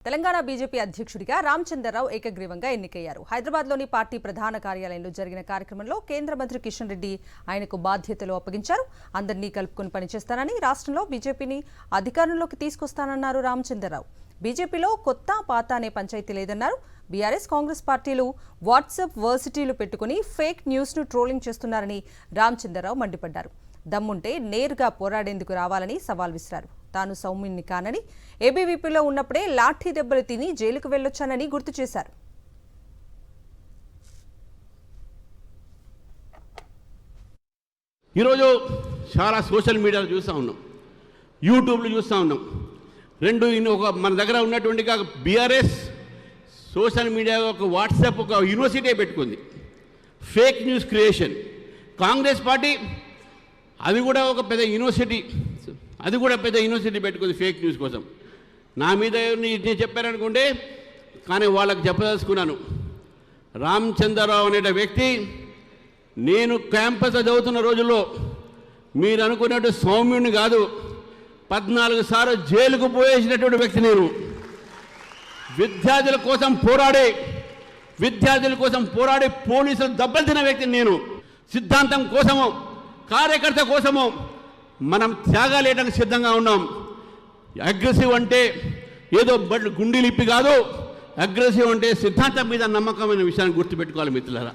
Telangana BJP అధ్యక్షుడిగా రామచంద్రరావు ఏకగ్రీవంగా ఎన్నికయ్యారు. హైదరాబాద్లోని పార్టీ ప్రధాన కార్యాలయంలో జరిగిన కార్యక్రమంలో కేంద్ర మంత్రి కిషన్ రెడ్డి ఆయనకు బాధ్యతలు అప్పగించారు. అందరినీ కలుపుకొని పనిచేస్తానని, రాష్ట్రంలో బీజేపీని అధికారంలోకి తీసుకొస్తానన్నారు రామచంద్రరావు. బీజేపీలో కొత్త పాత అనే పంచాయతీ లేదన్నారు. బీఆర్ఎస్, కాంగ్రెస్ పార్టీలు వాట్సాప్ వర్సిటీలు పెట్టుకుని ఫేక్ న్యూస్ను ట్రోలింగ్ చేస్తున్నారని రామచంద్రరావు మండిపడ్డారు. దమ్ముంటే నేరుగా పోరాడేందుకు రావాలని సవాల్ విసిరారు. తాను సౌమ్యుని కానని, ఏబీవీపీలో ఉన్నప్పుడే లాఠీ దెబ్బలు తిని జైలుకు వెళ్లొచ్చానని గుర్తు చేశారు. ఈరోజు చాలా సోషల్ మీడియాలో చూస్తూ ఉన్నాం, యూట్యూబ్లో చూస్తూ ఉన్నాం. మన దగ్గర ఉన్నటువంటి బీఆర్ఎస్ సోషల్ మీడియా ఒక వాట్సాప్ ఒక యూనివర్సిటీ పెట్టుకుంది, fake news creation. Congress party అది కూడా పెద్ద యూనివర్సిటీ పెట్టుకుంది ఫేక్ న్యూస్ కోసం. నా మీద నేను చెప్పారనుకుంటే, కానీ వాళ్ళకి చెప్పదలుచుకున్నాను. రామచంద్రరావు అనే వ్యక్తి నేను క్యాంపస్ చదువుతున్న రోజుల్లో మీరు అనుకున్నట్టు సౌమ్యుడిని కాదు, 14 సార్లు జైలుకు పోయేసినటువంటి వ్యక్తి నేను. విద్యార్థుల కోసం పోరాడి పోలీసులు దెబ్బలు తిన్న వ్యక్తిని నేను. సిద్ధాంతం కోసము, కార్యకర్త కోసము మనం త్యాగాలు వేయడానికి సిద్ధంగా ఉన్నాం. అగ్రెసివ్ అంటే ఏదో గుండెలిప్పి కాదు, అగ్రెసివ్ అంటే సిద్ధాంతం మీద నమ్మకమైన విషయాన్ని గుర్తుపెట్టుకోవాలి మిత్రులారా.